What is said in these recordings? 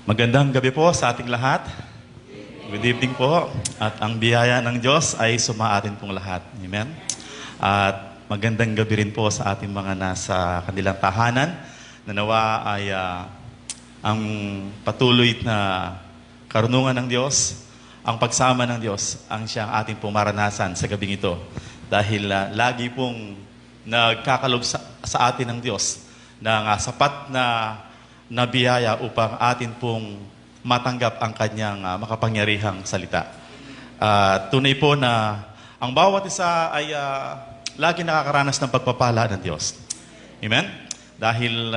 Magandang gabi po sa ating lahat. Good evening po. At ang biyaya ng Diyos ay sumaatin pong lahat. Amen. At magandang gabi rin po sa ating mga nasa kanilang tahanan. Nawa ay ang patuloy na karunungan ng Diyos, ang pagsama ng Diyos, ang siyang ating pong maranasan sa gabing ito. Dahil lagi pong nagkakalob sa atin ng Diyos ng sapat na biyaya upang atin pong matanggap ang kanyang makapangyarihang salita. Tunay po na ang bawat isa ay lagi nakakaranas ng pagpapala ng Diyos. Amen? Dahil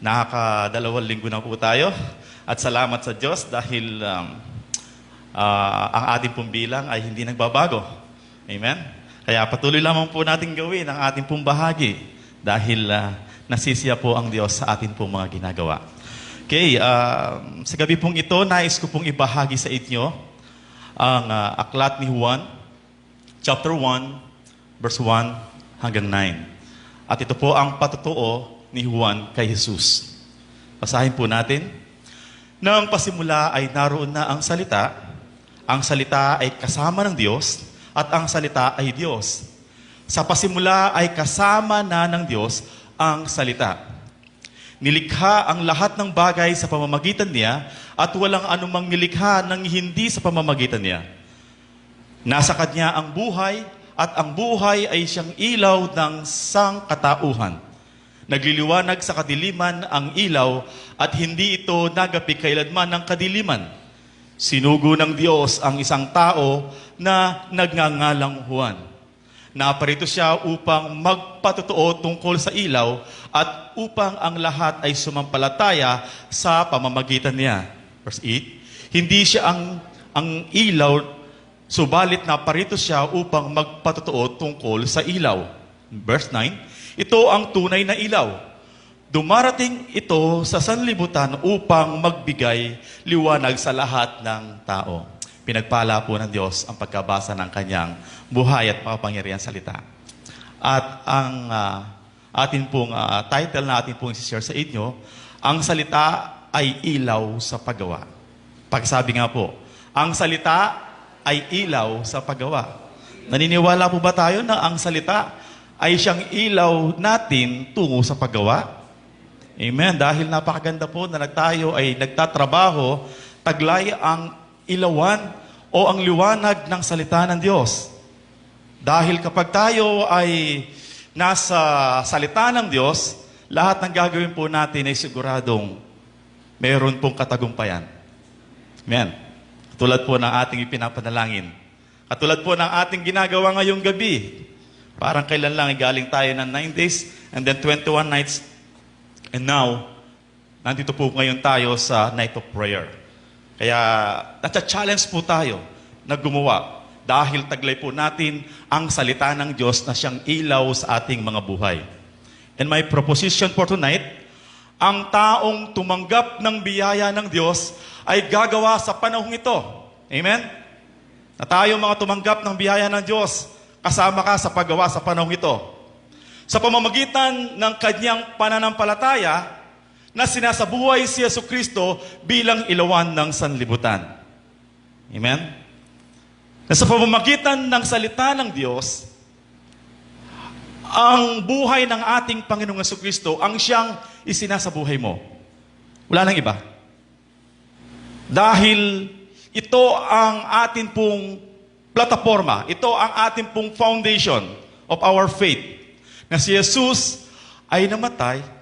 nakakadalawang linggo na po tayo at salamat sa Diyos dahil ang ating pong bilang ay hindi nagbabago. Amen? Kaya patuloy lamang po natin gawin ang ating pong bahagi dahil nasisiya po ang Diyos sa atin pong mga ginagawa. Okay, sa gabi pong ito, nais ko pong ibahagi sa inyo ang aklat ni Juan, chapter 1, verse 1 hanggang 9. At ito po ang patutuo ni Juan kay Jesus. Basahin po natin. Nang pasimula ay naroon na ang salita ay kasama ng Diyos, at ang salita ay Diyos. Sa pasimula ay kasama na ng Diyos ang salita. Nilikha ang lahat ng bagay sa pamamagitan niya at walang anumang nilikha ng hindi sa pamamagitan niya. Nasa kanya ang buhay at ang buhay ay siyang ilaw ng sangkatauhan. Nagliliwanag sa kadiliman ang ilaw at hindi ito nagapi kailanman ng kadiliman. Sinugo ng Diyos ang isang tao na nagngangalang Juan. Naparito siya upang magpatotoo tungkol sa ilaw at upang ang lahat ay sumampalataya sa pamamagitan niya. Verse 8, hindi siya ang ilaw, subalit naparito siya upang magpatotoo tungkol sa ilaw. Verse 9, ito ang tunay na ilaw. Dumarating ito sa sanlibutan upang magbigay liwanag sa lahat ng tao. Pinagpala po ng Diyos ang pagkabasa ng kanyang buhay at makapangyarihang salita. At ang atin pong title na atin pong isi-share sa inyo, ang salita ay ilaw sa paggawa. Pagsabi nga po, ang salita ay ilaw sa paggawa. Naniniwala po ba tayo na ang salita ay siyang ilaw natin tungo sa paggawa? Amen. Dahil napakaganda po na tayo ay nagtatrabaho, taglay ang ilawan o ang liwanag ng salita ng Diyos. Dahil kapag tayo ay nasa salita ng Diyos, lahat ng gagawin po natin ay siguradong mayroon pong katagumpayan. Amen. Katulad po ng ating ipinapanalangin. Katulad po ng ating ginagawa ngayong gabi. Parang kailan lang galing tayo ng 9 days and then 21 nights. And now, nandito po ngayon tayo sa night of prayer. Kaya, nasa-challenge po tayo na gumawa dahil taglay po natin ang salita ng Diyos na siyang ilaw sa ating mga buhay. And my proposition for tonight, ang taong tumanggap ng biyaya ng Diyos ay gagawa sa panahong ito. Amen? Na tayo mga tumanggap ng biyaya ng Diyos, kasama ka sa paggawa sa panahong ito. Sa pamamagitan ng kanyang pananampalataya, na sinasabuhay si Jesucristo bilang ilawan ng sanlibutan. Amen? Na sa pamamagitan ng salita ng Diyos, ang buhay ng ating Panginoong Jesucristo ang siyang isinasabuhay mo. Wala nang iba. Dahil ito ang ating pong plataforma, ito ang ating pong foundation of our faith, na si Jesus ay namatay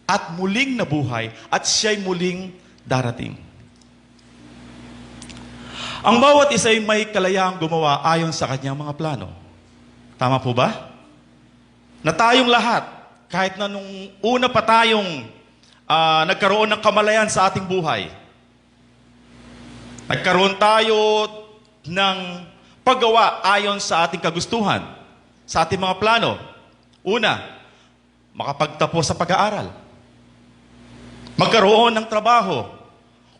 at muling nabuhay, at siya'y muling darating. Ang bawat isa ay may kalayaang gumawa ayon sa kanyang mga plano. Tama po ba? Na tayong lahat, kahit na nung una pa tayong nagkaroon ng kamalayan sa ating buhay, nagkaroon tayo ng paggawa ayon sa ating kagustuhan, sa ating mga plano. Una, makapagtapos sa pag-aaral. Magkaroon ng trabaho,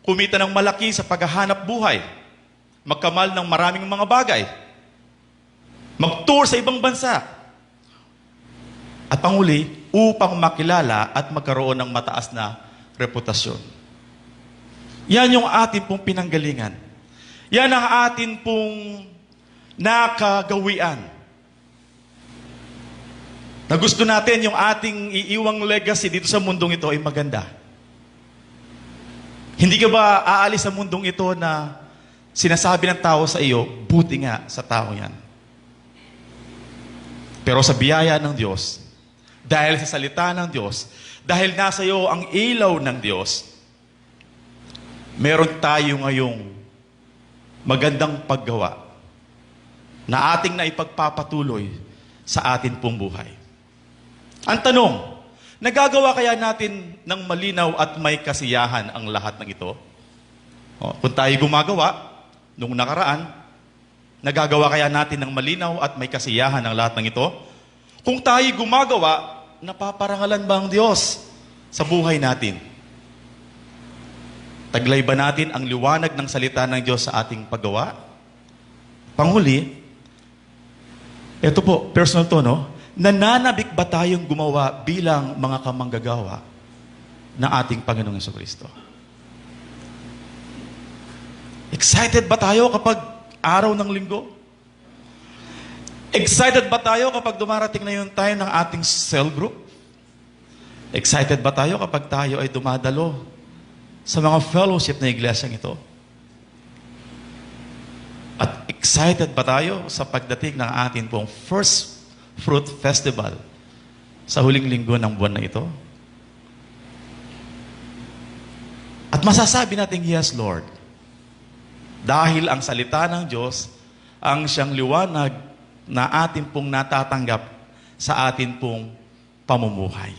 kumita ng malaki sa paghahanap buhay, magkamal ng maraming mga bagay, mag-tour sa ibang bansa, at panguli, upang makilala at magkaroon ng mataas na reputasyon. Yan yung atin pong pinanggalingan. Yan ang atin pong nakagawian. Na gusto natin yung ating iiwang legacy dito sa mundong ito ay maganda. Hindi ka ba aalis sa mundong ito na sinasabi ng tao sa iyo, buti nga sa tao yan. Pero sa biyaya ng Diyos, dahil sa salita ng Diyos, dahil nasa iyo ang ilaw ng Diyos, meron tayo ngayong magandang paggawa na ating naipagpapatuloy sa atin pong buhay. Ang tanong, nagagawa kaya natin ng malinaw at may kasiyahan ang lahat ng ito? Kung tayo gumagawa, nung nakaraan, nagagawa kaya natin ng malinaw at may kasiyahan ang lahat ng ito? Kung tayo gumagawa, napaparangalan ba ang Diyos sa buhay natin? Taglay ba natin ang liwanag ng salita ng Diyos sa ating paggawa? Panghuli, ito po, personal to, no? Nananabik ba tayong gumawa bilang mga kamanggagawa ng ating Panginoong Jesucristo? Excited ba tayo kapag araw ng linggo? Excited ba tayo kapag dumarating na yung time ng ating cell group? Excited ba tayo kapag tayo ay dumadalo sa mga fellowship na iglesyang ito? At excited ba tayo sa pagdating ng atin pong First Fruit Festival sa huling linggo ng buwan na ito? At masasabi natin, yes, Lord. Dahil ang salita ng Diyos ang siyang liwanag na atin pong natatanggap sa atin pong pamumuhay.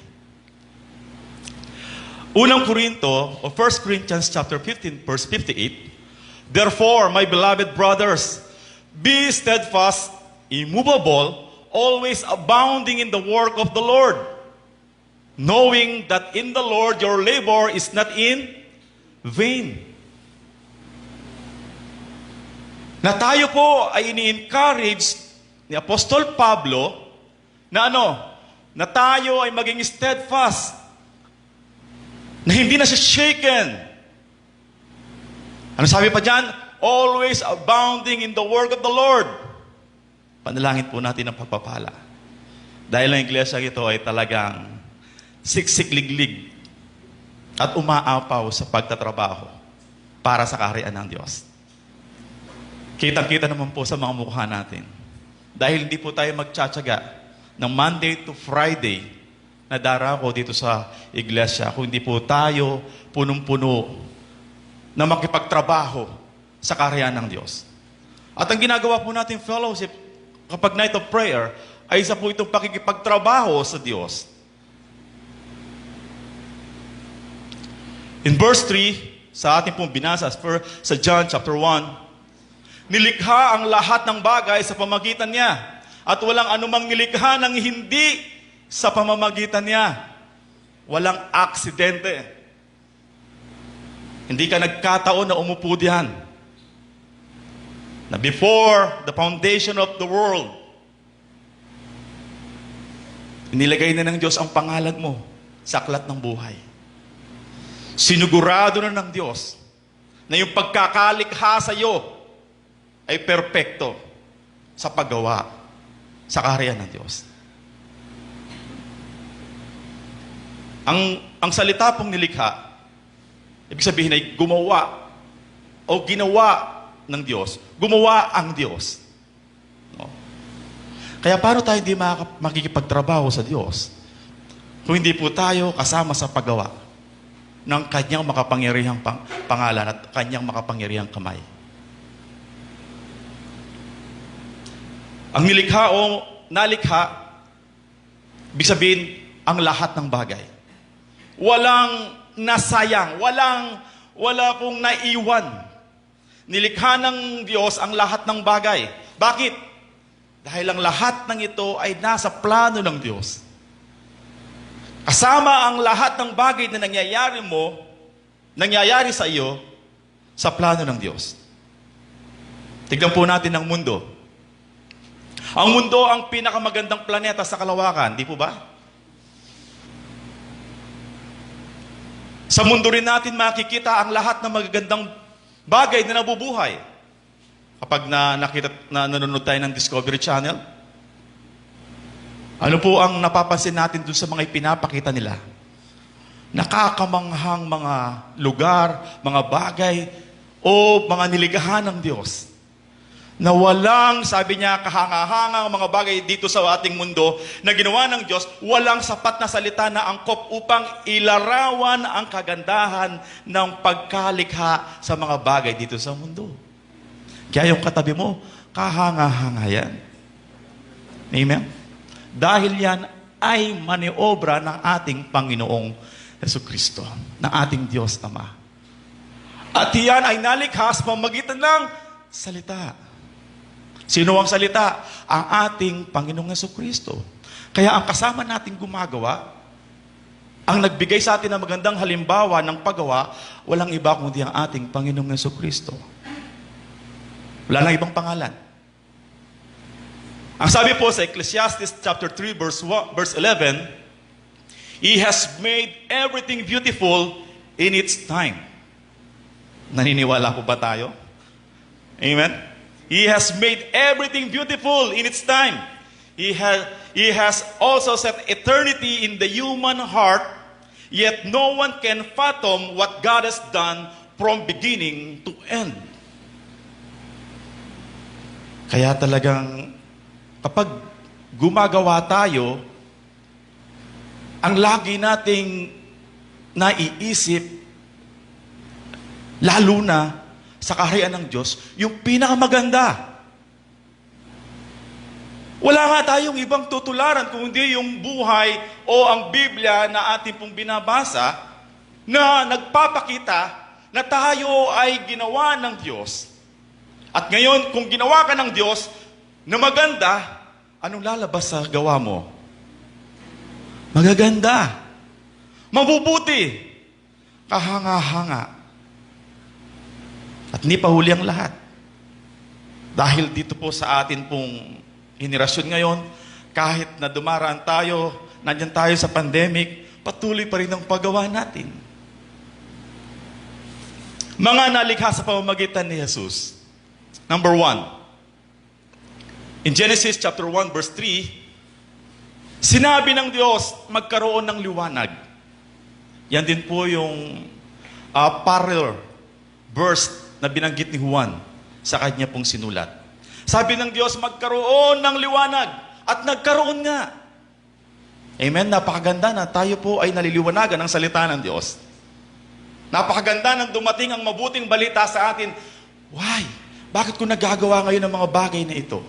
Unang Korinto, o 1 Corinthians chapter 15, verse 58, Therefore, my beloved brothers, be steadfast, immovable, always abounding in the work of the Lord, knowing that in the Lord your labor is not in vain. Na tayo po ay ini-encourage ni Apostol Pablo na na tayo ay maging steadfast, na hindi na siya shaken. Ano sabi pa dyan? Always abounding in the work of the Lord. Panalangin po natin ang pagpapala. Dahil ang iglesia ito ay talagang siksik-liglig at umaapaw sa pagtatrabaho para sa kaharian ng Diyos. Kitang-kita naman po sa mga mukha natin. Dahil hindi po tayo magtsatsaga ng Monday to Friday na darako dito sa iglesia, kung hindi po tayo punong-puno na makipagtrabaho sa kaharian ng Diyos. At ang ginagawa po natin fellowship kapag night of prayer, ay isa po itong pakikipagtrabaho sa Diyos. In verse 3, sa ating pong binasa, sa John chapter 1, nilikha ang lahat ng bagay sa pamagitan niya, at walang anumang nilikha ng hindi sa pamamagitan niya. Walang aksidente. Hindi ka nagkataon na umupo diyan. Na before the foundation of the world, inilagay na ng Diyos ang pangalan mo sa aklat ng buhay. Sinugurado na ng Diyos na yung pagkakalikha sa iyo ay perpekto sa paggawa sa kaharian ng Diyos. Ang salita pong nilikha, ibig sabihin ay gumawa o ginawa ng Diyos. Gumawa ang Diyos. No? Kaya paano tayo hindi makikipagtrabaho sa Diyos kung hindi po tayo kasama sa paggawa ng kanyang makapangyarihang pangalan at kanyang makapangyarihang kamay? Ang nilikha o nalikha, ibig sabihin, ang lahat ng bagay. Walang nasayang, wala pong naiwan. Nilikha ng Diyos ang lahat ng bagay. Bakit? Dahil ang lahat ng ito ay nasa plano ng Diyos. Kasama ang lahat ng bagay na nangyayari sa iyo, sa plano ng Diyos. Tignan po natin ang mundo. Ang mundo ang pinakamagandang planeta sa kalawakan, di po ba? Sa mundo rin natin makikita ang lahat ng magagandang bagay na nabubuhay. Kapag nanonood tayo ng Discovery Channel, ano po ang napapansin natin dun sa mga ipinapakita nila? Nakakamanghang mga lugar, mga bagay, o mga niligahan ng Diyos. Na walang, sabi niya, kahangahangang mga bagay dito sa ating mundo na ginawa ng Diyos, walang sapat na salita na angkop upang ilarawan ang kagandahan ng pagkalikha sa mga bagay dito sa mundo. Kaya yung katabi mo, kahanga-hanga yan. Amen? Dahil yan ay maniobra ng ating Panginoong Jesucristo, ng ating Diyos Ama. At yan ay nalikha sa pamamagitan ng salita. Sino ang salita? Ang ating Panginoong Jesucristo. Kaya ang kasama nating gumagawa, ang nagbigay sa atin ng magandang halimbawa ng paggawa, walang iba kundi ang ating Panginoong Jesucristo. Wala nang ibang pangalan. Ang sabi po sa Ecclesiastes chapter 3 verse 11, He has made everything beautiful in its time. Naniniwala po ba tayo? Amen? He has made everything beautiful in its time. He has also set eternity in the human heart, yet no one can fathom what God has done from beginning to end. Kaya talagang kapag gumagawa tayo, ang lagi nating naiisip, lalo na sa kaharian ng Diyos, yung pinakamaganda. Wala nga tayong ibang tutularan kundi yung buhay o ang Biblia na ating pong binabasa na nagpapakita na tayo ay ginawa ng Diyos. At ngayon, kung ginawa ka ng Diyos na maganda, anong lalabas sa gawa mo? Magaganda. Mabubuti. Kahanga-hanga. At hindi pa huli ang lahat. Dahil dito po sa atin pong henerasyon ngayon, kahit na dumaraan tayo, nandyan tayo sa pandemic, patuloy pa rin ang paggawa natin. Mga nalikha sa pamamagitan ni Jesus. Number 1. In Genesis chapter 1 verse 3, sinabi ng Diyos, magkaroon ng liwanag. Yan din po yung parallel verse na binanggit ni Juan sa kanya pong sinulat. Sabi ng Diyos, magkaroon ng liwanag. At nagkaroon nga. Amen? Napakaganda na tayo po ay naliliwanagan ng salita ng Diyos. Napakaganda nang dumating ang mabuting balita sa atin. Why? Bakit ko nagagawa ngayon ang mga bagay na ito?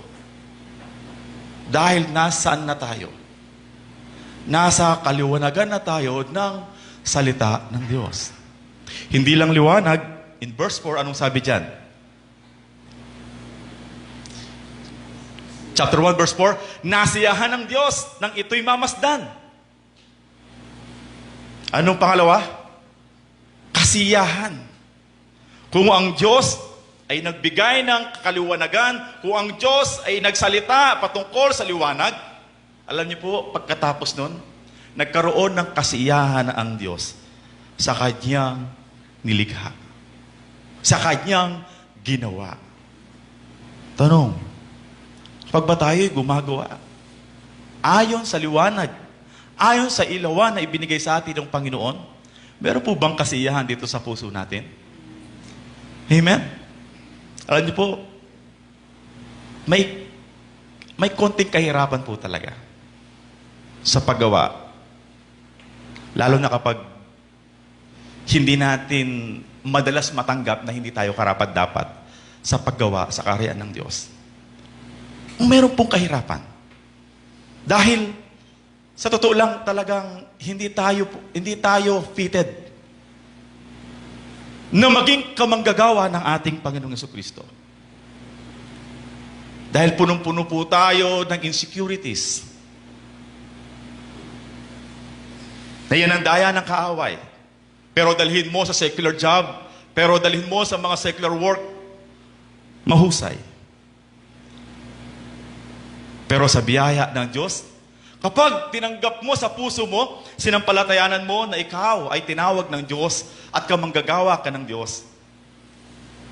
Dahil nasaan na tayo? Nasa kaliwanagan na tayo ng salita ng Diyos. Hindi lang liwanag. In verse 4, anong sabi dyan? Chapter 1, verse 4, nasiyahan ng Diyos nang ito'y mamasdan. Anong pangalawa? Kasiyahan. Kung ang Diyos ay nagbigay ng kaliwanagan, kung ang Diyos ay nagsalita patungkol sa liwanag, alam niyo po, pagkatapos nun, nagkaroon ng kasiyahan ang Diyos sa kanyang nilikha. Sa kanyang ginawa. Tanong, pag ba tayo'y gumagawa ayon sa liwanag, ayon sa ilawan na ibinigay sa atin ng Panginoon, meron po bang kasiyahan dito sa puso natin? Amen? Alam niyo po, may konting kahirapan po talaga sa paggawa. Lalo na kapag hindi natin madalas matanggap na hindi tayo karapat-dapat sa paggawa sa kaharian ng Diyos. Meron pong kahirapan. Dahil sa totoo lang talagang hindi tayo fitted na maging kamanggagawa ng ating Panginoong Jesucristo. Dahil punong-puno po tayo ng insecurities. Na yan ang daya ng kaaway. Pero dalhin mo sa secular job, pero dalhin mo sa mga secular work, mahusay. Pero sa biyaya ng Diyos, Kapag tinanggap mo sa puso mo, sinampalatayanan mo na ikaw ay tinawag ng Diyos at kamanggagawa ka ng Diyos,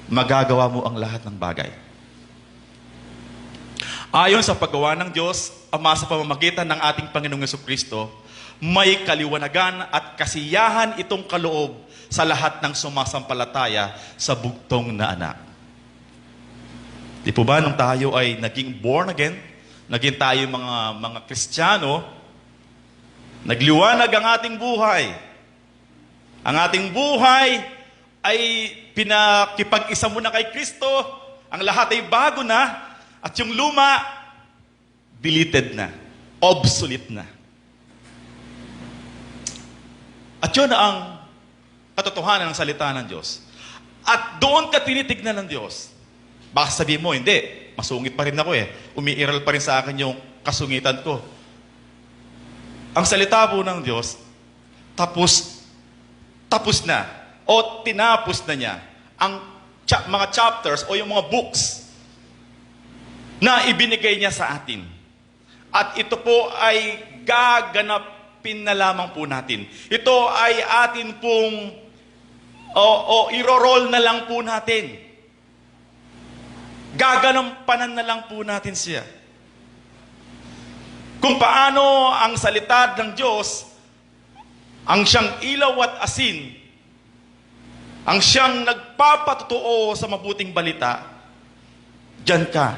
magagawa mo ang lahat ng bagay. Ayon sa paggawa ng Diyos, Ama, sa pamamagitan ng ating Panginoong Jesucristo, may kaliwanagan at kasiyahan itong kaloob sa lahat ng sumasampalataya sa bugtong na anak. Di po ba nung tayo ay naging born again, naging tayo mga Kristiyano, nagliwanag ang ating buhay. Ang ating buhay ay pinakipag-isa mo na kay Kristo, ang lahat ay bago na, at yung luma, deleted na, obsolete na. At yun ang katotohanan ng salita ng Diyos. At doon ka tinitignan ng Diyos. Baka sabihin mo, hindi, masungit pa rin ako umiiral pa rin sa akin yung kasungitan ko. Ang salita po ng Diyos, tapos na, o tinapos na niya ang mga chapters o yung mga books na ibinigay niya sa atin. At ito po ay gaganapin na lamang po natin. Ito ay atin pong iro-roll na lang po natin. Gaganampanan na lang po natin siya. Kung paano ang salita ng Diyos, ang siyang ilaw at asin, ang siyang nagpapatotoo sa mabuting balita, diyan ka.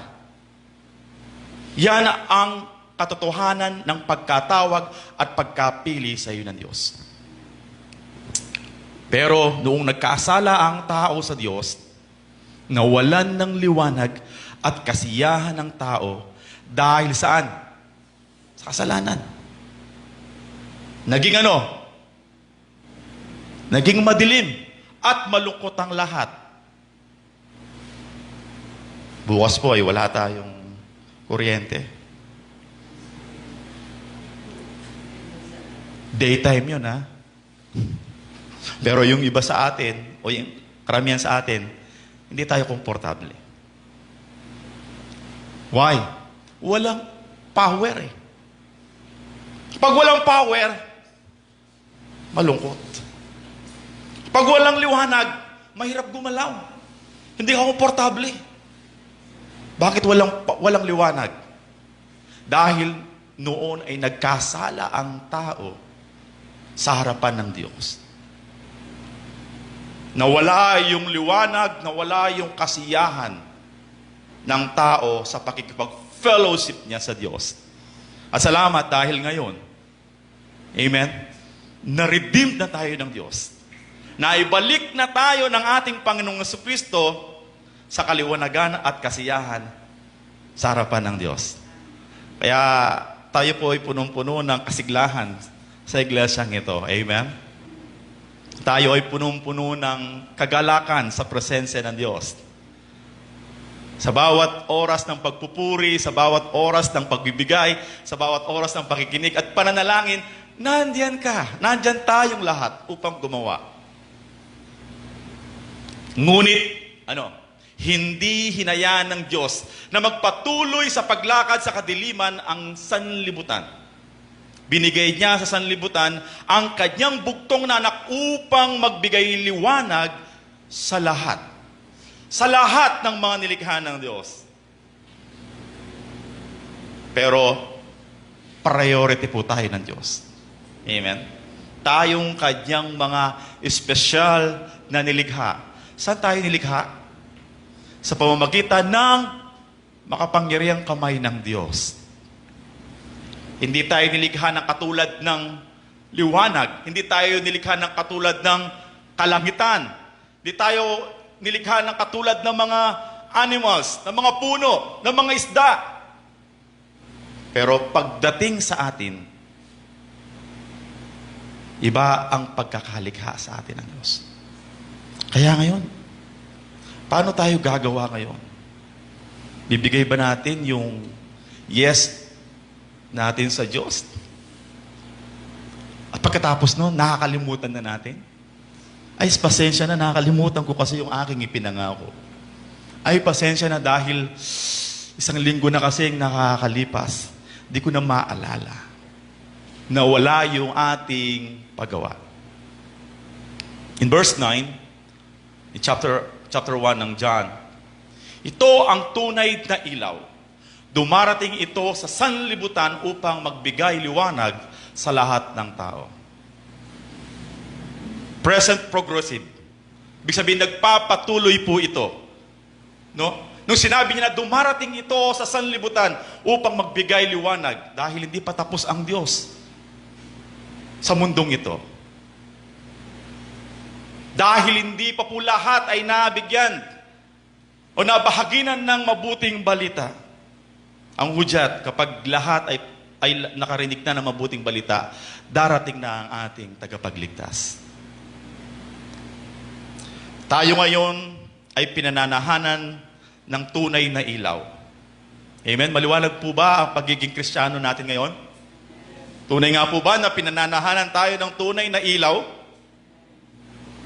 Yan ang katotohanan ng pagkatawag at pagkapili sa iyo ng Diyos. Pero noong nagkasala ang tao sa Diyos, nawalan ng liwanag at kasiyahan ng tao dahil saan? Sa kasalanan. Naging Naging madilim at malungkot ang lahat. Bukas po ay wala tayong kuryente. Daytime yun, ha? Pero yung iba sa atin, o yung karamihan sa atin, hindi tayo komportable. Why? Walang power Pag walang power, malungkot. Pag walang liwanag, mahirap gumalaw. Hindi ka komportable. Bakit walang liwanag? Dahil noon ay nagkasala ang tao sa harapan ng Diyos. Nawala yung liwanag, nawala yung kasiyahan ng tao sa pakikipag-fellowship niya sa Diyos. At salamat dahil ngayon, amen, na-redeemed na tayo ng Diyos. Naibalik na tayo ng ating Panginoong Jesucristo sa kaliwanagan at kasiyahan sa harapan ng Diyos. Kaya tayo po ay punong-puno ng kasiglahan sa iglesyang ito. Amen? Tayo ay punong-puno ng kagalakan sa presensya ng Diyos. Sa bawat oras ng pagpupuri, sa bawat oras ng pagbibigay, sa bawat oras ng pakikinig at pananalangin, nandiyan ka. Nandiyan tayong lahat upang gumawa. Ngunit, hindi hinayaan ng Diyos na magpatuloy sa paglakad sa kadiliman ang sanlibutan. Binigay niya sa sanlibutan ang kanyang bugtong na anak upang magbigay liwanag sa lahat. Sa lahat ng mga nilikha ng Diyos. Pero, priority po tayo ng Diyos. Amen? Tayong kanyang mga espesyal na nilikha. Saan tayo nilikha? Sa pamamagitan ng makapangyarihang kamay ng Diyos. Hindi tayo nilikha ng katulad ng liwanag. Hindi tayo nilikha ng katulad ng kalangitan. Hindi tayo nilikha ng katulad ng mga animals, ng mga puno, ng mga isda. Pero pagdating sa atin, iba ang pagkakalikha sa atin ng Diyos. Kaya ngayon, paano tayo gagawa ngayon? Bibigay ba natin yung yes natin sa Diyos? At pagkatapos nun, nakakalimutan na natin? Ay, pasensya na, nakakalimutan ko kasi yung aking ipinangako. Ay, pasensya na dahil isang linggo na kasing nakakalipas, di ko na maalala. na wala yung ating paggawa. In verse 9, in chapter 1 ng John, ito ang tunay na ilaw. Dumarating ito sa sanlibutan upang magbigay liwanag sa lahat ng tao. Present progressive. Ibig sabihin, nagpapatuloy po ito. No? Nung sinabi niya na dumarating ito sa sanlibutan upang magbigay liwanag dahil hindi pa tapos ang Diyos sa mundong ito. Dahil hindi pa po lahat ay nabigyan o nabahaginan ng mabuting balita. Ang hudyat, kapag lahat ay nakarinig na ng mabuting balita, darating na ang ating tagapagligtas. Tayo ngayon ay pinananahanan ng tunay na ilaw. Amen? Maliwanag po ba ang pagiging Kristiyano natin ngayon? Tunay nga po ba na pinananahanan tayo ng tunay na ilaw?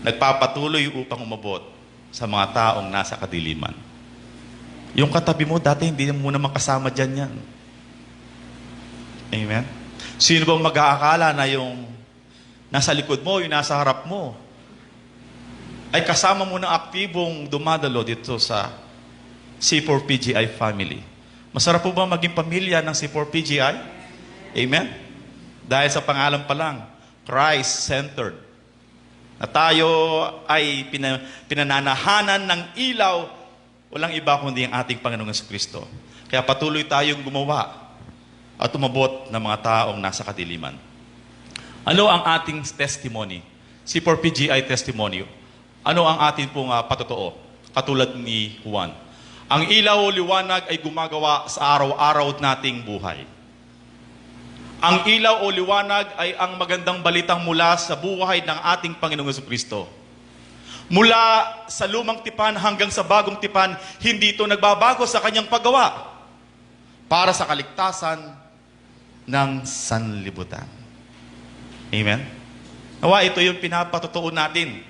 Nagpapatuloy upang umabot sa mga taong nasa kadiliman. Yung katabi mo, dati hindi mo naman kasama dyan yan. Amen? Sino bang mag-aakala na yung nasa likod mo, yung nasa harap mo, ay kasama mo ng aktibong dumadalo dito sa C4PGI family? Masarap po ba maging pamilya ng C4PGI? Amen? Dahil sa pangalan pa lang, Christ-centered. Na tayo ay pinananahanan ng ilaw, walang iba kundi ang ating Panginoong Jesucristo. Kaya patuloy tayong gumawa at umabot ng mga taong nasa kadiliman. Ano ang ating testimony? C4PGI testimony. Ano ang ating pong patotoo? Katulad ni Juan. Ang ilaw o liwanag ay gumagawa sa araw-araw nating buhay. Ang ilaw o liwanag ay ang magandang balitang mula sa buhay ng ating Panginoong Jesucristo. Mula sa lumang tipan hanggang sa bagong tipan, hindi ito nagbabago sa kanyang paggawa para sa kaligtasan ng sanlibutan. Amen? Nawa, ito yung pinapatotoo natin.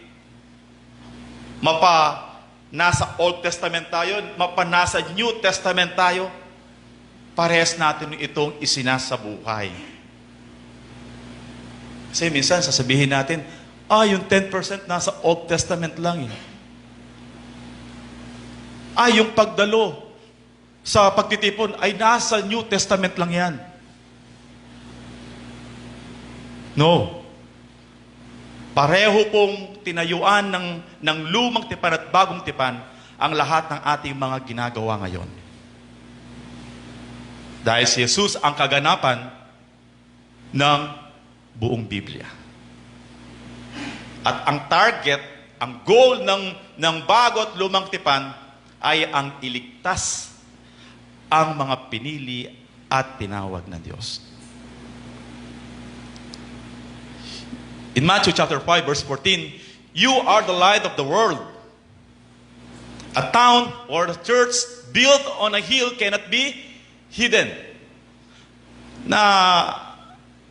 Mapa nasa Old Testament tayo, mapa nasa New Testament tayo, parehas natin itong isinasabuhay. Kasi minsan sasabihin natin, yung 10% nasa Old Testament lang. Yung pagdalo sa pagtitipon ay nasa New Testament lang yan. No. Pareho pong tinayuan ng lumang tipan at bagong tipan ang lahat ng ating mga ginagawa ngayon. Dahil si Jesus ang kaganapan ng buong Biblia. At ang target, ang goal ng bago at lumang tipan ay ang iligtas ang mga pinili at tinawag ng Diyos. In Matthew chapter 5, verse 14, you are the light of the world. A town or a church built on a hill cannot be hidden. Na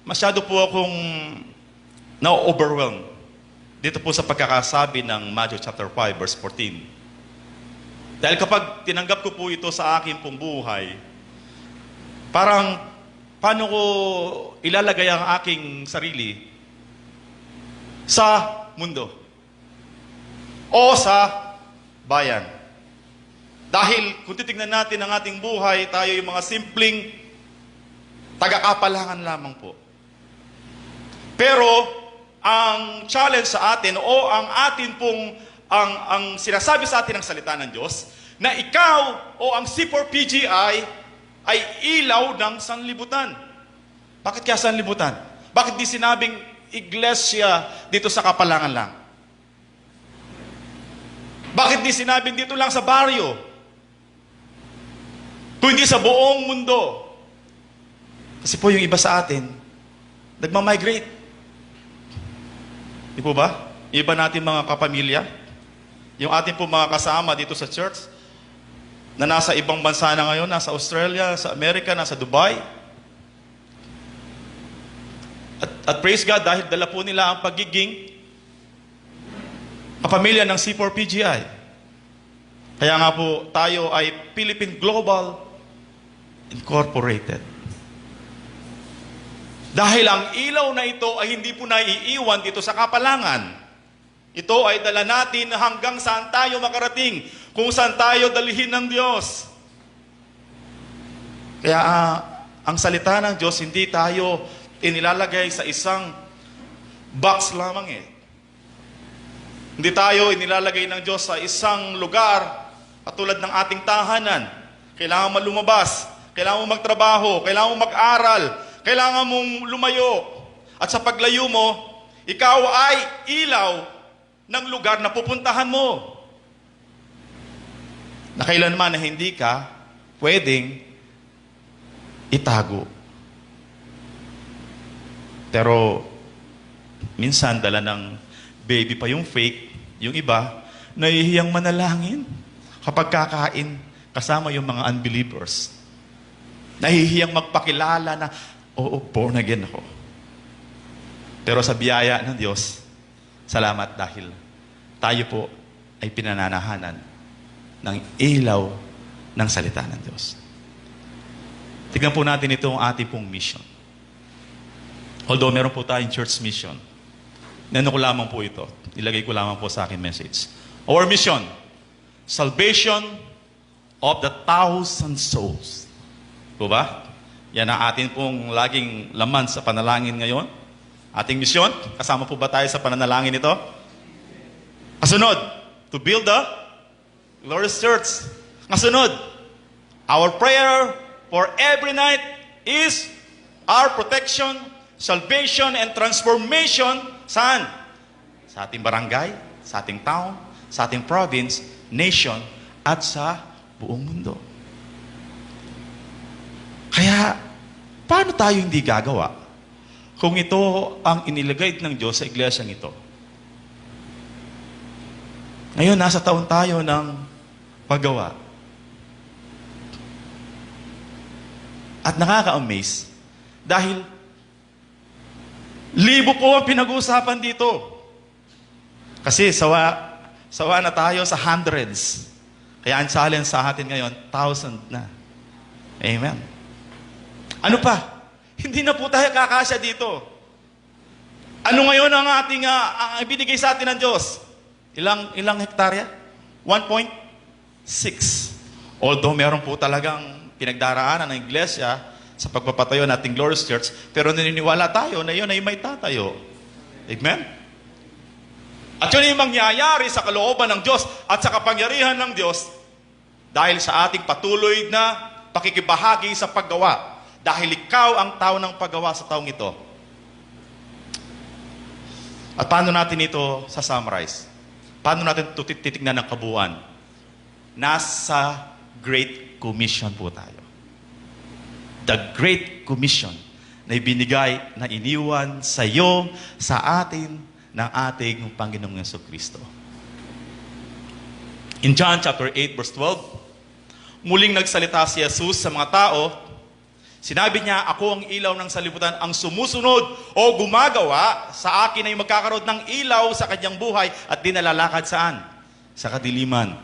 masyado po akong na-overwhelmed dito po sa pagkakasabi ng Matthew chapter 5, verse 14. Dahil kapag tinanggap ko po ito sa aking pong buhay, parang paano ko ilalagay ang aking sarili sa mundo o sa bayan. Dahil kung titignan natin ang ating buhay, tayo yung mga simpleng taga-kapalangan lamang po. Pero ang challenge sa atin o ang atin pong ang sinasabi sa atin ng salita ng Diyos na ikaw o ang C4PGI ay ilaw ng sanlibutan. Bakit kaya sanlibutan? Bakit di sinabing iglesia dito sa Kapalangan lang? Bakit di sinabing dito lang sa baryo? Kung hindi sa buong mundo. Kasi po yung iba sa atin, nagmamigrate. Di po ba? Iba natin mga kapamilya, yung ating po mga kasama dito sa church, na nasa ibang bansa na ngayon, nasa Australia, sa Amerika, nasa Dubai. At praise God, dahil dala po nila ang pagiging kapamilya ng C4PGI. Kaya nga po, tayo ay Philippine Global Incorporated. Dahil ang ilaw na ito ay hindi po naiiwan dito sa kapalangan. Ito ay dala natin hanggang saan tayo makarating, kung saan tayo dalhin ng Diyos. Kaya ang salita ng Diyos, hindi tayo inilalagay sa isang box lamang eh. Hindi tayo inilalagay ng Diyos sa isang lugar katulad ng ating tahanan. Kailangan mo lumabas, kailangan mo magtrabaho, kailangan mo mag-aral, kailangan mong lumayo. At sa paglayo mo, ikaw ay ilaw ng lugar na pupuntahan mo. Na kailanman na hindi ka pwedeng itago. Pero minsan dala ng baby pa yung fake, yung iba, nahihiyang manalangin kapag kakain kasama yung mga unbelievers. Nahihiyang magpakilala na, oo, born again ako. Pero sa biyaya ng Diyos, salamat dahil tayo po ay pinananahanan ng ilaw ng salita ng Diyos. Tignan po natin itong ating pong mission. Although meron po tayong church mission, nano ko lamang po ito. Ilagay ko lamang po sa akin message. Our mission, salvation of the 1,000 souls. Po ba? Yan ang atin pong laging laman sa panalangin ngayon. Ating mission, kasama po ba tayo sa pananalangin ito? Kasunod, to build the glorious church. Kasunod, our prayer for every night is our protection, salvation, and transformation. Saan? Sa ating barangay, sa ating town, sa ating province, nation, at sa buong mundo. Kaya, paano tayo hindi gagawa kung ito ang inilagay ng Diyos sa iglesyang ito? Ngayon, nasa taon tayo ng paggawa. At nakaka-amaze dahil libo po ang pinag-uusapan dito. Kasi sawa na tayo sa hundreds. Kaya ang challenge sa atin ngayon, 1,000 na. Amen. Ano pa? Hindi na po tayo kakasya dito. Ano ngayon ang ating ibinigay sa atin ng Diyos? Ilang hektarya? 1.6. Although meron po talagang pinagdaraanan ng iglesia sa pagpapatayo nating Glorious Church, pero naniniwala tayo na yun ay may tatayo. Amen? At yun yung mangyayari sa kalooban ng Diyos at sa kapangyarihan ng Diyos dahil sa ating patuloy na pakikibahagi sa paggawa. Dahil ikaw ang tao ng paggawa sa taong ito. At paano natin ito sa-summarize? Paano natin ito titignan ng kabuuan? Nasa Great Commission po tayo. The Great Commission na ibinigay, na iniwan sa iyo, sa atin, ng ating Panginoong Jesucristo. In John chapter 8 verse 12, muling nagsalita si Jesus sa mga tao. Sinabi niya, ako ang ilaw ng salibutan, ang sumusunod o gumagawa sa akin ay magkakaroon ng ilaw sa kanyang buhay at di nalalakad saan? Sa kadiliman.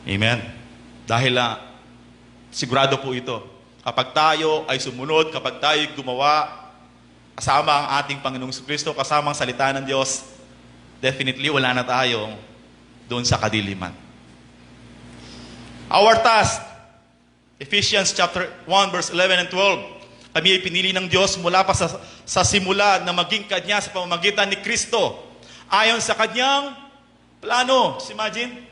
Amen. Dahil sigurado po ito. Kapag tayo ay sumunod, kapag tayo ay gumawa, kasama ang ating Panginoong Jesucristo, kasama ang salita ng Diyos, definitely wala na tayo doon sa kadiliman. Our task, Ephesians chapter 1 verse 11 and 12. Kami ay pinili ng Diyos mula pa sa simula na maging Kanya sa pamamagitan ni Kristo. Ayon sa Kanyang plano. Just imagine.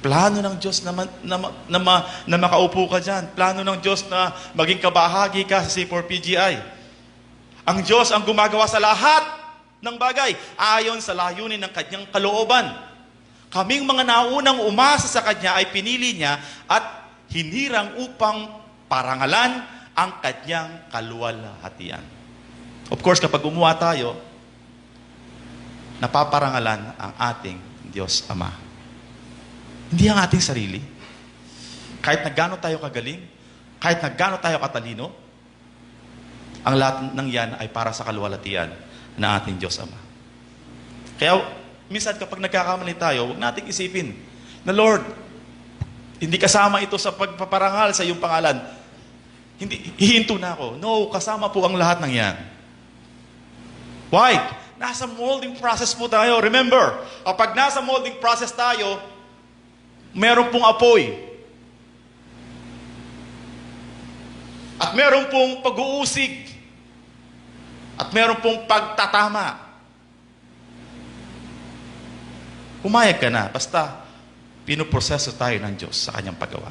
Plano ng Diyos na makaupo ka dyan. Plano ng Diyos na maging kabahagi ka sa C4PGI. Ang Diyos ang gumagawa sa lahat ng bagay ayon sa layunin ng Kanyang kalooban. Kaming mga naunang umasa sa Kanya ay pinili Niya at hinirang upang parangalan ang Kanyang kaluwalhatian. Of course, kapag umuha tayo, napaparangalan ang ating Diyos Ama. Hindi ang ating sarili. Kahit na gaano tayo kagaling, kahit na gaano tayo katalino, ang lahat ng yan ay para sa kaluwalhatian ng ating Diyos Ama. Kaya, minsan kapag nagkakamali tayo, huwag nating isipin na, Lord, hindi kasama ito sa pagpaparangal sa iyong pangalan. Hindi, hihinto na ako. No, kasama po ang lahat ng yan. Why? Nasa molding process po tayo. Remember, kapag nasa molding process tayo, meron pong apoy. At meron pong pag-uusig. At meron pong pagtatama. Pumayag ka na, basta pinoproseso tayo ng Diyos sa kanyang paggawa.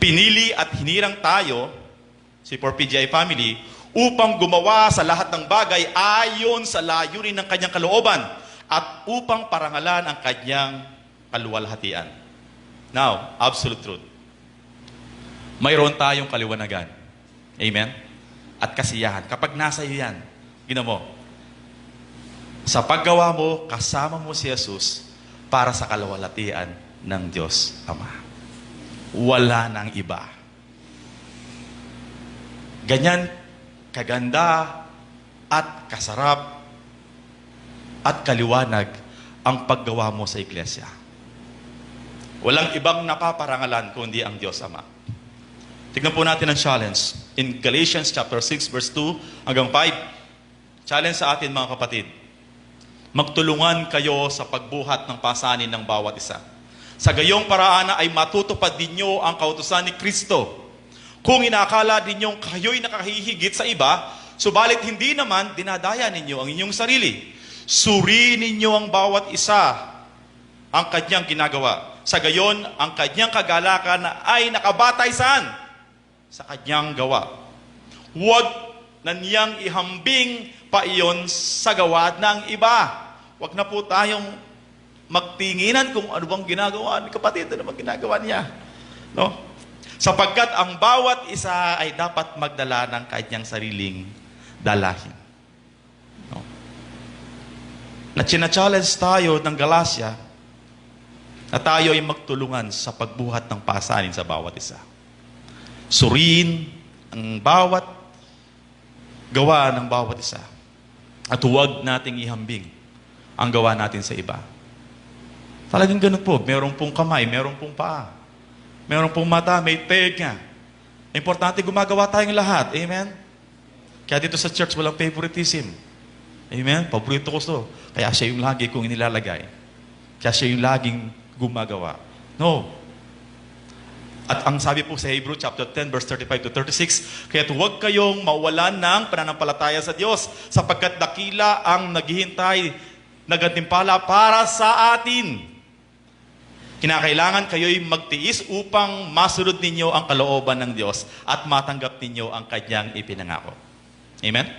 Pinili at hinirang tayo, si 4PGI family, upang gumawa sa lahat ng bagay ayon sa layunin ng kanyang kalooban at upang parangalan ang kanyang kaluwalhatian. Now, absolute truth. Mayroon tayong kaliwanagan. Amen? At kasiyahan. Kapag nasa iyo yan, ginawa mo, sa paggawa mo, kasama mo si Jesus para sa kaluwalhatian ng Diyos Ama. Wala nang iba. Ganyan kaganda at kasarap at kaliwanag ang paggawa mo sa iglesia. Walang ibang napaparangalan kundi ang Diyos Ama. Tignan po natin ang challenge. In Galatians chapter 6 verse 2 hanggang 5, challenge sa atin mga kapatid. Magtulungan kayo sa pagbuhat ng pasanin ng bawat isa. Sa gayong paraan ay matutupad ninyo ang kautusan ni Kristo. Kung inakala ninyong kayo'y nakahihigit sa iba, subalit hindi naman dinadaya ninyo ang inyong sarili. Suriin ninyo ang bawat isa ang kanyang ginagawa. Sa gayon, ang kanyang kagalakan ay nakabatay saan? Sa kanyang gawa. Huwag na niyang ihambing pa iyon sa gawa ng iba. Huwag na po tayong magtinginan kung ano bang ginagawa ni kapatid, ano bang ginagawa niya. No? Sapagkat ang bawat isa ay dapat magdala ng kanyang sariling dalahin. No? Na challenge tayo ng Galacia na tayo ay magtulungan sa pagbuhat ng pasanin sa bawat isa. Suriin ang bawat gawa ng bawat isa. At huwag nating ihambing ang gawa natin sa iba. Talagang ganun po. Meron pong kamay, meron pong paa. Meron pong mata, may tenga. Importante gumagawa tayong lahat. Amen? Kaya dito sa church, walang favoritism. Amen? Paborito ko to. Kaya siya yung lagi kong inilalagay. Kaya siya yung laging gumagawa. No. At ang sabi po sa Hebrew chapter 10 verse 35 to 36, kaya't huwag kayong mawalan ng pananampalataya sa Diyos sapagkat dakila ang naghihintay na gantimpala para sa atin. Kinakailangan kayo'y magtiis upang masunod ninyo ang kalooban ng Diyos at matanggap ninyo ang kanyang ipinangako. Amen?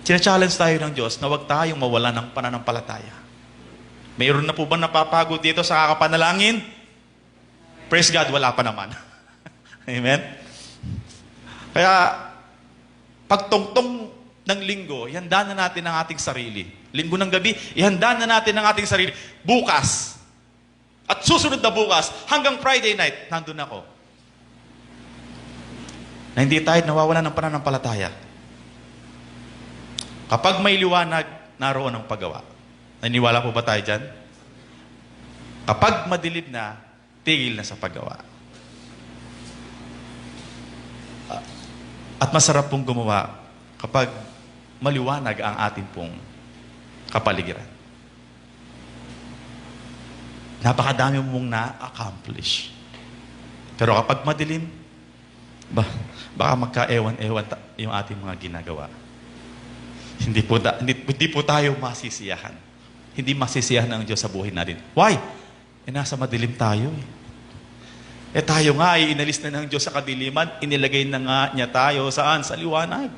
Sina-challenge tayo ng Diyos na huwag tayong mawalan ng pananampalataya. Mayroon na po ba napapagod dito sa kakapanalangin? Praise God, wala pa naman. Amen? Kaya, pagtungtong ng linggo, ihanda na natin ang ating sarili. Linggo ng gabi, ihanda na natin ang ating sarili. Bukas. At susunod na bukas, hanggang Friday night, nandun ako. Na hindi tayo nawawala ng pananampalataya. Kapag may liwanag, naroon ang paggawa. Naniniwala po ba tayo dyan? Kapag madilim na, tigil na sa paggawa. At masarap pong gumawa kapag maliwanag ang ating pong kapaligiran. Napakadami mong na-accomplish. Pero kapag madilim, baka magka-ewan-ewan yung ating mga ginagawa. Hindi po tayo masisiyahan. Hindi masisiyahan ng Diyos sa buhay natin. Why? Nasa madilim tayo eh. Tayo nga ay inalis na ng Diyos sa kadiliman, inilagay na nga niya tayo saan? Sa liwanag.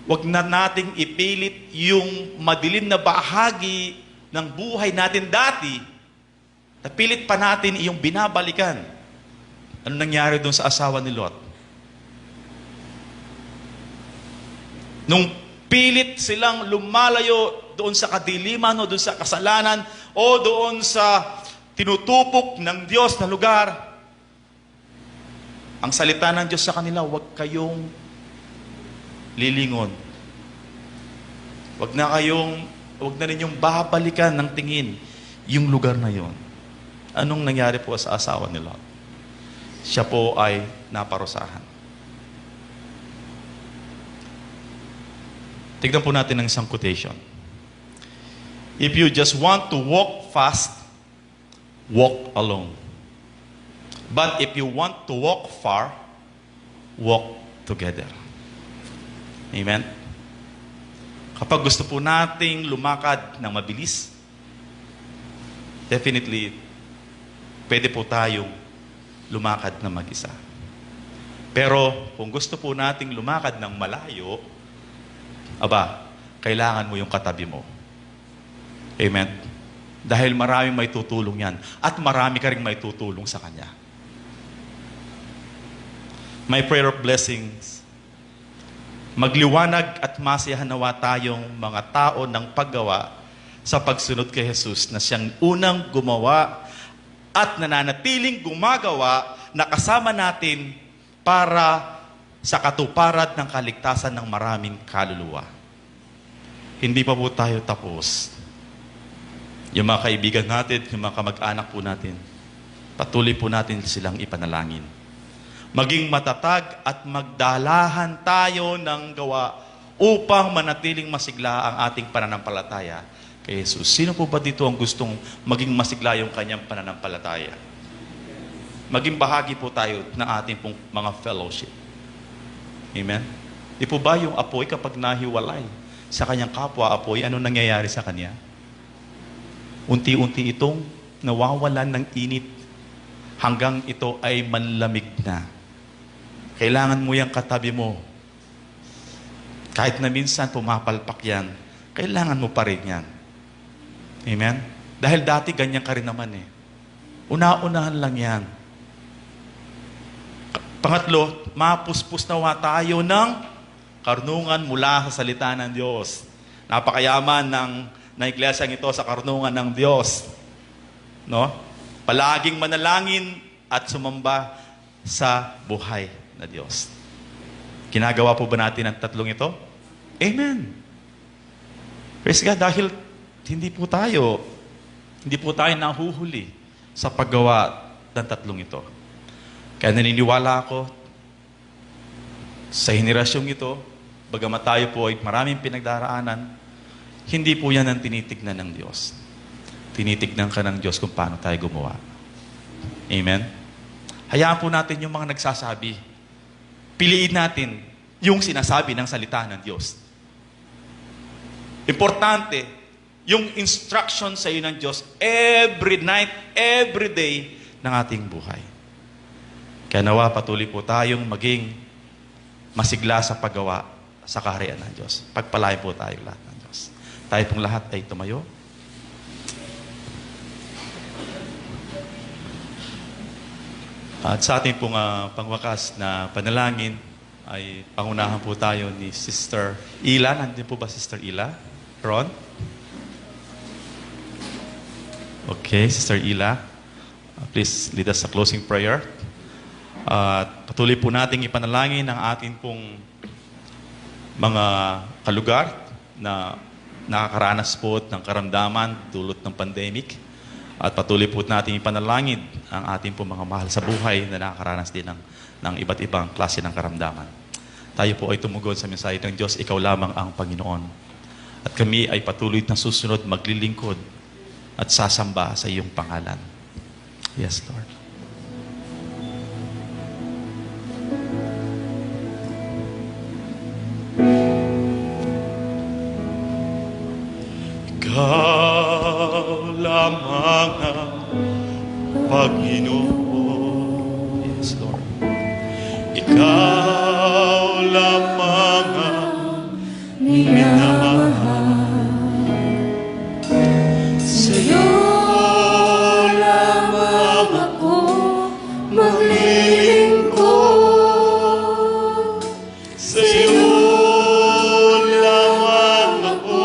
Huwag na nating ipilit yung madilim na bahagi ng buhay natin dati. Napilit pa natin yung binabalikan. Ano nangyari doon sa asawa ni Lot? Nung pilit silang lumalayo doon sa kadiliman o doon sa kasalanan o doon sa tinutupok ng Diyos na lugar, ang salita ng Diyos sa kanila, huwag kayong lilingon. Huwag na ninyong babalikan ng tingin yung lugar na yon. Anong nangyari po sa asawa ni Lot? siya po ay naparusahan. Tignan po natin ang isang quotation. If you just want to walk fast, walk alone. But if you want to walk far, walk together. Amen? Kapag gusto po nating lumakad ng mabilis, definitely, pwede po tayong lumakad na mag-isa. Pero kung gusto po nating lumakad ng malayo, kailangan mo yung katabi mo. Amen? Dahil maraming may tutulong yan. At marami ka rin may tutulong sa Kanya. My prayer of blessings, magliwanag at masiyahan nawa tayong mga tao ng paggawa sa pagsunod kay Jesus na siyang unang gumawa at nananatiling gumagawa na kasama natin para sa katuparan ng kaligtasan ng maraming kaluluwa. Hindi pa po tayo tapos. Yung mga kaibigan natin, yung mga kamag-anak po natin, patuloy po natin silang ipanalangin. Maging matatag at magdalahan tayo ng gawa upang manatiling masigla ang ating pananampalataya kay Jesus. Sino po ba dito ang gustong maging masigla yung kanyang pananampalataya? Maging bahagi po tayo ng ating pong mga fellowship. Amen? Di po ba yung apoy kapag nahiwalay sa kanyang kapwa-apoy, ano nangyayari sa kanya? Unti-unti itong nawawalan ng init hanggang ito ay manlamig na. Kailangan mo yung katabi mo. Kahit na minsan pumapalpak yan, kailangan mo pa rin yan. Amen? Dahil dati ganyan ka rin naman eh. Una-unahan lang yan. Pangatlo, mapuspos nawa tayo ng karunungan mula sa salita ng Diyos. Napakayaman ng iglesyang ito sa karunungan ng Diyos. No? Palaging manalangin at sumamba sa buhay na Diyos. Ginagawa po ba natin ang tatlong ito? Amen. Praise God, dahil hindi po tayo nahuhuli sa paggawa ng tatlong ito. Kaya naniniwala ako sa henerasyong ito, bagamat tayo po ay maraming pinagdaraanan, hindi po yan ang tinitignan ng Diyos. Tinitignan ka ng Diyos kung paano tayo gumawa. Amen? Hayaan po natin yung mga nagsasabi. Piliin natin yung sinasabi ng salita ng Diyos. Importante, yung instruction sa iyo ng Diyos every night, every day ng ating buhay. Kaya nawa patuloy po tayong maging masigla sa paggawa sa kaharian ng Diyos. Pagpalain po tayo lahat ng Diyos. Tayo pong lahat ay tumayo. At sa ating pong pangwakas na panalangin, ay pangunahan po tayo ni Sister Ila. Nandiyan po ba Sister Ila? Ron? Okay, Sister Ila. Please lead us sa closing prayer. At patuloy po nating ipanalangin ang ating pong mga kalugar na nakakaranas po ng karamdaman dulot ng pandemic. At patuloy po natin ipanalangin ang ating po mga mahal sa buhay na nakakaranas din ng iba't ibang klase ng karamdaman. Tayo po ay tumugon sa mensahe ng Diyos, ikaw lamang ang Panginoon. At kami ay patuloy na susunod, maglilingkod at sasamba sa iyong pangalan. Yes, Lord. Ikaw lamang ang Panginoon. Yes, Lord. Ikaw lamang ang minamahal. Sa'yo lamang ako maglilingkod. Sa'yo lamang ako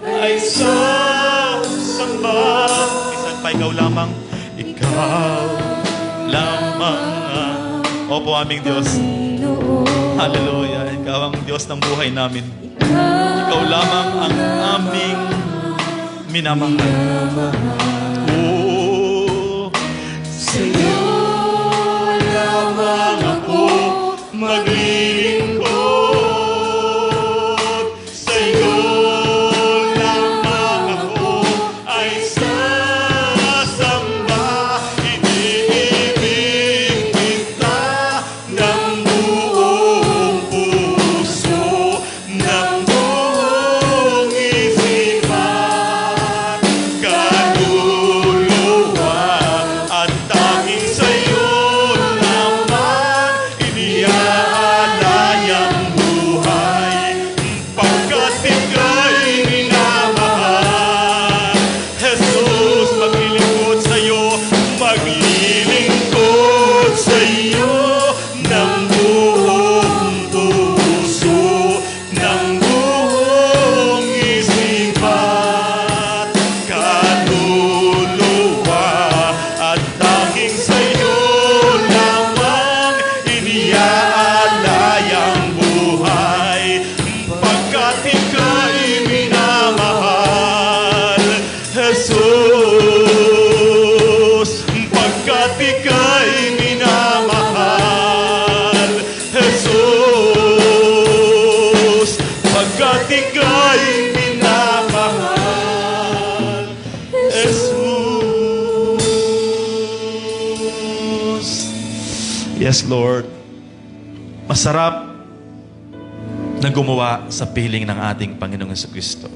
ay sasamba. Isan pa, ikaw lamang. Ikaw lamang ang Opo, aming Diyos. Hallelujah. Ikaw ang Diyos ng buhay namin. Ikaw lamang ang aming minamahal. Oh, sa'yo maglilingkod sa'yo lamang ako ay sasamba. Iniibig kita ng buong puso, ng buong isipan, kaluluwa, at tanging sa'yo lamang iniaalay ang buhay, pagkat ika'y minamahal. Jesus, maglilingkod sa'yo, maglilingkod sa'yo ng buong puso, ng buong isipan, kaluluwa, at tanging sa'yo lamang iniaalay ang buhay, pagkat ika'y minamahal. Jesus, pagkat ika'y minamahal. Jesus, pagkat ika'y minamahal. Jesus. Yes, Lord. Masarap na gumawa sa piling ng ating Panginoong Jesucristo.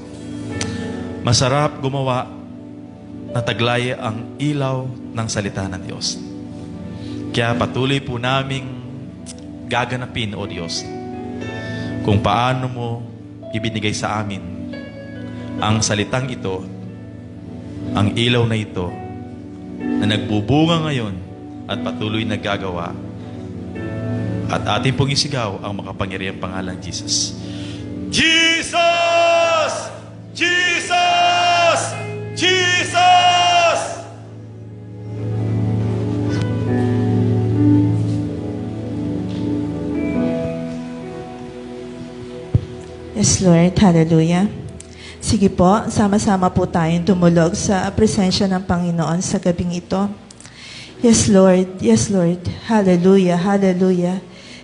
Masarap gumawa na taglay ang ilaw ng salita ng Diyos. Kaya patuloy po naming gaganapin, O Diyos, kung paano mo ibinigay sa amin ang salitang ito, ang ilaw na ito, na nagbubunga ngayon at patuloy na gagawa. At ating pong isigaw ang makapangyarihang pangalan Jesus. Jesus! Jesus! Jesus! Yes, Lord. Hallelujah. Sige po, sama-sama po tayong tumulog sa presensya ng Panginoon sa gabing ito. Yes, Lord. Yes, Lord. Hallelujah. Hallelujah.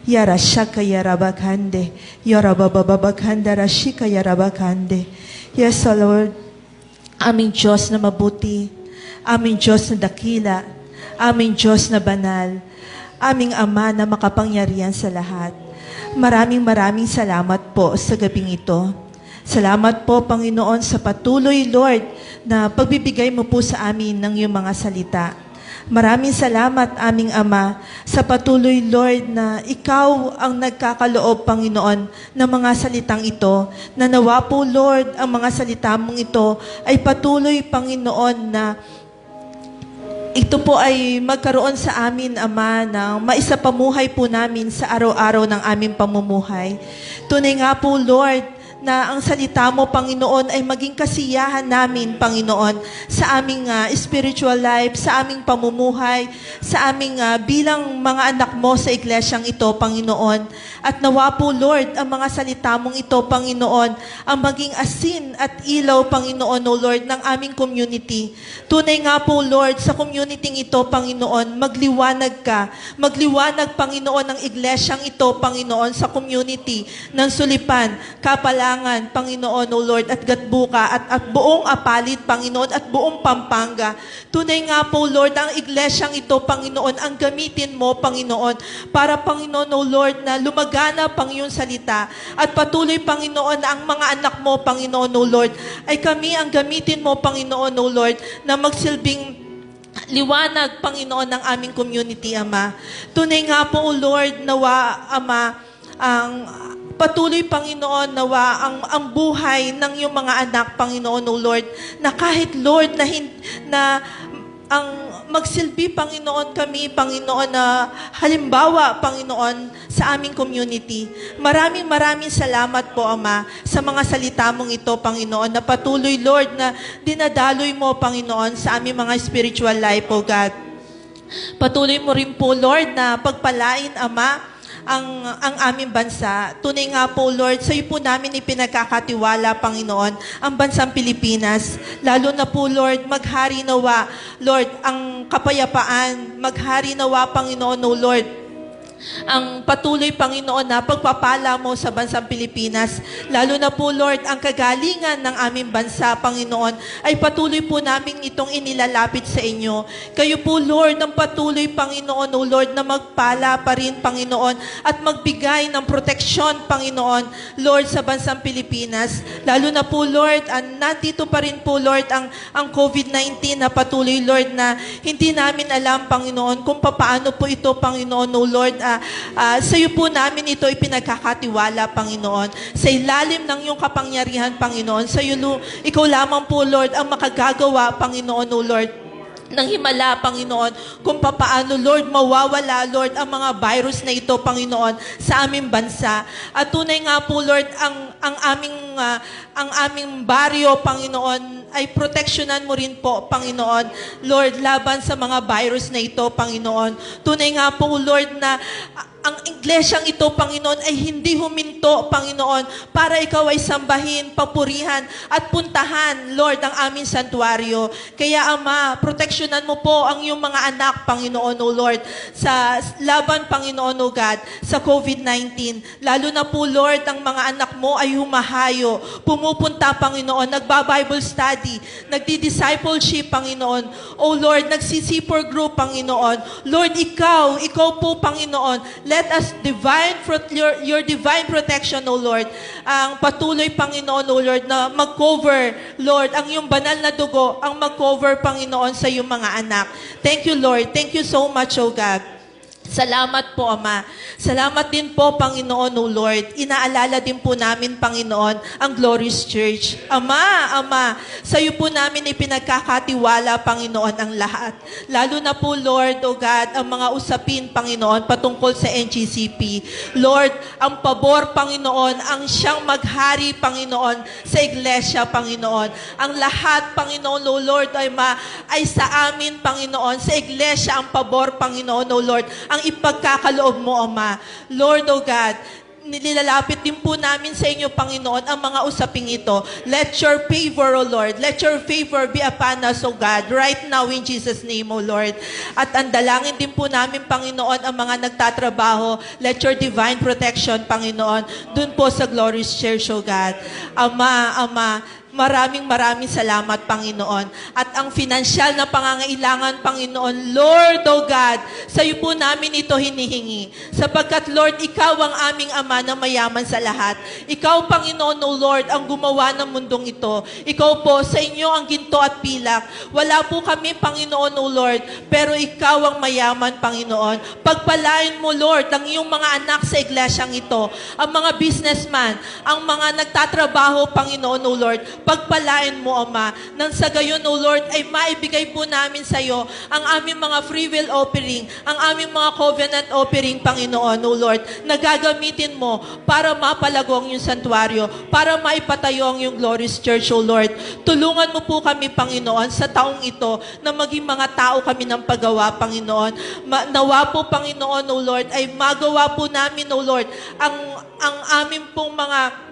Yara shaka yara bakande. Yara babababakanda rashika yara bakande. Yes, O Lord. Aming Diyos na mabuti. Aming Diyos na dakila. Aming Diyos na banal. Aming Ama na makapangyarihan sa lahat. Maraming salamat po sa gabing ito. Salamat po, Panginoon, sa patuloy, Lord, na pagbibigay mo po sa amin ng iyong mga salita. Maraming salamat, aming Ama, sa patuloy, Lord, na Ikaw ang nagkakaloob, Panginoon, ng mga salitang ito. Na nawa po, Lord, ang mga salita mong ito ay patuloy, Panginoon, na ito po ay magkaroon sa amin, Ama, ng maisapamuhay po namin sa araw-araw ng aming pamumuhay. Tunay nga po, Lord, na ang salita mo, Panginoon, ay maging kasiyahan namin, Panginoon, sa aming spiritual life, sa aming pamumuhay, sa aming bilang mga anak mo sa iglesyang ito, Panginoon. At nawa po, Lord, ang mga salita mong ito, Panginoon, ang maging asin at ilaw, Panginoon, O Lord, ng aming community. Tunay nga po, Lord, sa community ito, Panginoon, magliwanag ka. Magliwanag, Panginoon, ng iglesyang ito, Panginoon, sa community ng Sulipan, Kapalangan, Panginoon, O Lord, at Gatbuka, at buong Apalit, Panginoon, at buong Pampanga. Tunay nga po, Lord, ang iglesyang ito, Panginoon, ang gamitin mo, Panginoon, para, Panginoon, O Lord, na lumagana pang iyong salita. At patuloy, Panginoon, na ang mga anak mo, Panginoon, O Lord, ay kami ang gamitin mo, Panginoon, O Lord, na magsilbing liwanag, Panginoon, ng aming community, Ama. Tunay nga po, O Lord, nawa, Ama, ang patuloy, Panginoon, nawa ang buhay ng iyong mga anak, Panginoon, O Lord, na kahit, Lord, na ang magsilbi, Panginoon, kami, Panginoon, na halimbawa, Panginoon, sa aming community. Maraming salamat po, Ama, sa mga salita mong ito, Panginoon, na patuloy, Lord, na dinadaloy mo, Panginoon, sa aming mga spiritual life, O God. Patuloy mo rin po, Lord, na pagpalain, Ama, ang aming bansa. Tunay nga po, Lord, sa iyo po namin ipinagkakatiwala, Panginoon, ang bansang Pilipinas. Lalo na po, Lord, maghari nawa, Lord, ang kapayapaan. Maghari nawa, Panginoon, O Lord, ang patuloy, Panginoon, na pagpapala mo sa bansang Pilipinas. Lalo na po, Lord, ang kagalingan ng aming bansa, Panginoon, ay patuloy po namin itong inilalapit sa inyo. Kayo po, Lord, ang patuloy, Panginoon, O Lord, na magpala pa rin, Panginoon, at magbigay ng proteksyon, Panginoon, Lord, sa bansang Pilipinas. Lalo na po, Lord, nandito pa rin po, Lord, ang COVID-19 na patuloy, Lord, na hindi namin alam, Panginoon, kung paano po ito, Panginoon, O Lord, sa iyo po namin ito ipinagkakatiwala, Panginoon. Sa ilalim ng iyong kapangyarihan, Panginoon, sa iyo, ikaw lamang po, Lord, ang makagagawa, Panginoon, O Lord, ng himala, Panginoon, kung papaano, Lord, mawawala, Lord, ang mga virus na ito, Panginoon, sa aming bansa. At tunay nga po, Lord, ang aming baryo, Panginoon, ay proteksyonan mo rin po, Panginoon, Lord, laban sa mga virus na ito, Panginoon. Tunay nga po, Lord, na ang iglesyang ito, Panginoon, ay hindi huminto, Panginoon, para ikaw ay sambahin, papurihan, at puntahan, Lord, ang aming santuario. Kaya, Ama, proteksyonan mo po ang iyong mga anak, Panginoon, O Lord, sa laban, Panginoon, O God, sa COVID-19. Lalo na po, Lord, ang mga anak mo ay humahayo, pumupunta, Panginoon, nagba-Bible study, nagdi-discipleship, Panginoon. O Lord, nagsisipor group, Panginoon. Lord, ikaw po, Panginoon, let us your divine protection, O Lord, ang patuloy, Panginoon, O Lord, na mag-cover, Lord, ang iyong banal na dugo, ang mag-cover, Panginoon, sa iyong mga anak. Thank you, Lord. Thank you so much, O God. Salamat po, Ama. Salamat din po, Panginoon, O Lord. Inaalala din po namin, Panginoon, ang Glorious Church. Ama, sa iyo po namin ipinagkakatiwala, Panginoon, ang lahat. Lalo na po, Lord, O God, ang mga usapin, Panginoon, patungkol sa NGCP. Lord, ang pabor, Panginoon, ang siyang maghari, Panginoon, sa iglesia, Panginoon. Ang lahat, Panginoon, O Lord, ay sa amin, Panginoon, sa iglesia, ang pabor, Panginoon, O Lord, ang ipagkakaloob mo, Ama. Lord, O God, nilalapit din po namin sa inyo, Panginoon, ang mga usaping ito. Let your favor, O Lord, let your favor be upon us, O God, right now in Jesus' name, O Lord. At ang dalangin din po namin, Panginoon, ang mga nagtatrabaho, let your divine protection, Panginoon, dun po sa Glorious Church, O God. Ama, maraming salamat, Panginoon. At ang finansyal na pangangailangan, Panginoon, Lord, O God, sa iyo po namin ito hinihingi. Sapagkat, Lord, ikaw ang aming Ama na mayaman sa lahat. Ikaw, Panginoon, O Lord, ang gumawa ng mundong ito. Ikaw po, sa inyo ang ginto at pilak. Wala po kami, Panginoon, O Lord, pero ikaw ang mayaman, Panginoon. Pagpalain mo, Lord, ang iyong mga anak sa iglesyang ito, ang mga businessman, ang mga nagtatrabaho, Panginoon, O Lord, pagpalain mo, Ama, nang sa gayon, O Lord, ay maibigay po namin sa iyo ang aming mga free will offering, ang aming mga covenant offering, Panginoon, O Lord, na gagamitin mo para mapalago ang iyong santuario, para maipatayo ang iyong glorious church, O Lord. Tulungan mo po kami, Panginoon, sa taong ito na maging mga tao kami ng paggawa, Panginoon. Nawa po, Panginoon, O Lord, ay magawa po namin, O Lord, ang aming pong mga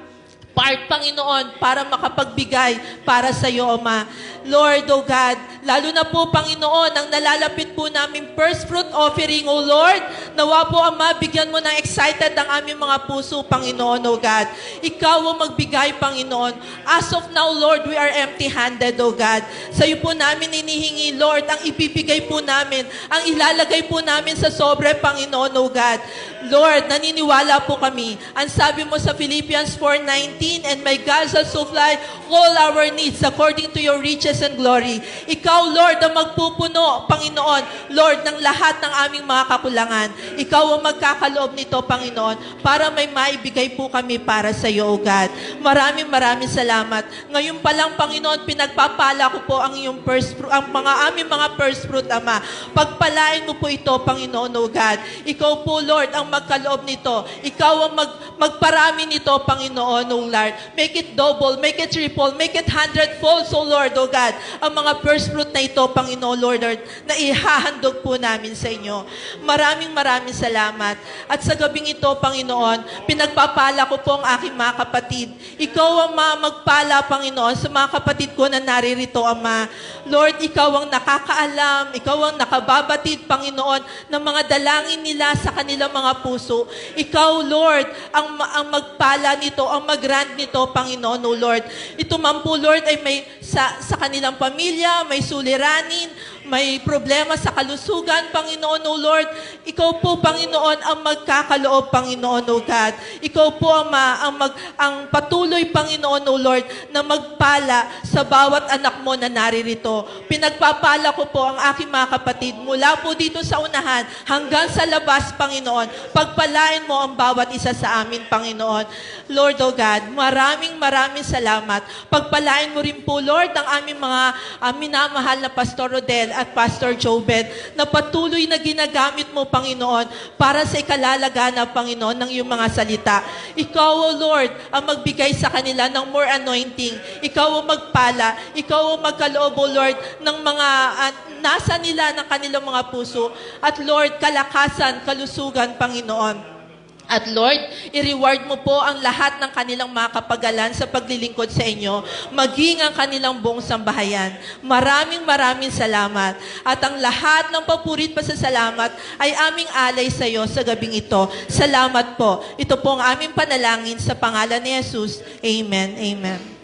part, Panginoon, para makapagbigay para sa iyo, Ama. Lord, O God, lalo na po, Panginoon, ang nalalapit po namin first fruit offering, O Lord, nawa po, Ama, bigyan mo ng excited ang aming mga puso, Panginoon, O God. Ikaw ang magbigay, Panginoon. As of now, Lord, we are empty-handed, O God. Sa iyo po namin inihingi, Lord, ang ibibigay po namin, ang ilalagay po namin sa sobre, Panginoon, O God. Lord, naniniwala po kami. Ang sabi mo sa Philippians 4:19, and my God shall supply all our needs according to your riches and glory. Ikaw, Lord, ang magpupuno, Panginoon, Lord, ng lahat ng aming mga kakulangan. Ikaw ang magkakaloob nito, Panginoon, para may maibigay po kami para sa iyo, O God. Maraming salamat. Ngayon pa lang, Panginoon, pinagpapala ko po ang iyong first fruit, ang aming mga first fruit, Ama. Pagpalain mo po ito, Panginoon, O God. Ikaw po, Lord, ang magkaloob nito. Ikaw ang magparami nito, Panginoon, O God. Make it double, make it triple, make it 100-fold, so Lord, oh God, ang mga first fruit na ito, Panginoon, Lord, na ihahandog po namin sa inyo. Maraming salamat. At sa gabing ito, Panginoon, pinagpapala ko po ang aking mga kapatid. Ikaw ang magpala, Panginoon, sa mga kapatid ko na naririto, Ama. Lord, ikaw ang nakakaalam, ikaw ang nakababatid, Panginoon, ng mga dalangin nila sa kanilang mga puso. Ikaw, Lord, ang magpala nito, ang mag-grant nito, Panginoon, O Lord. Ito man po, Lord, ay may sa kanilang pamilya, may suliranin, may problema sa kalusugan, Panginoon, O Lord. Ikaw po, Panginoon, ang magkakaloob, Panginoon, O God. Ikaw po ang patuloy, Panginoon, O Lord, na magpala sa bawat anak mo na naririto. Pinagpapala ko po ang aking mga kapatid mula po dito sa unahan hanggang sa labas, Panginoon. Pagpalain mo ang bawat isa sa amin, Panginoon. Lord, O God, maraming salamat. Pagpalain mo rin po, Lord, ang aming mga minamahal na Pastor Rodel at Pastor Jobed na patuloy na ginagamit mo, Panginoon, para sa ikalalagana, Panginoon, ng iyong mga salita. Ikaw, O Lord, ang magbigay sa kanila ng more anointing. Ikaw ang magpala. Ikaw ang magkaloob, O Lord, ng mga nasa nila ng kanilang mga puso. At Lord, kalakasan, kalusugan, Panginoon. At Lord, i-reward mo po ang lahat ng kanilang mga kapagalan sa paglilingkod sa inyo, maging ang kanilang buong sambahayan. Maraming salamat. At ang lahat ng papurit pa sa salamat ay aming alay sa iyo sa gabing ito. Salamat po. Ito po ang aming panalangin sa pangalan ni Jesus. Amen. Amen.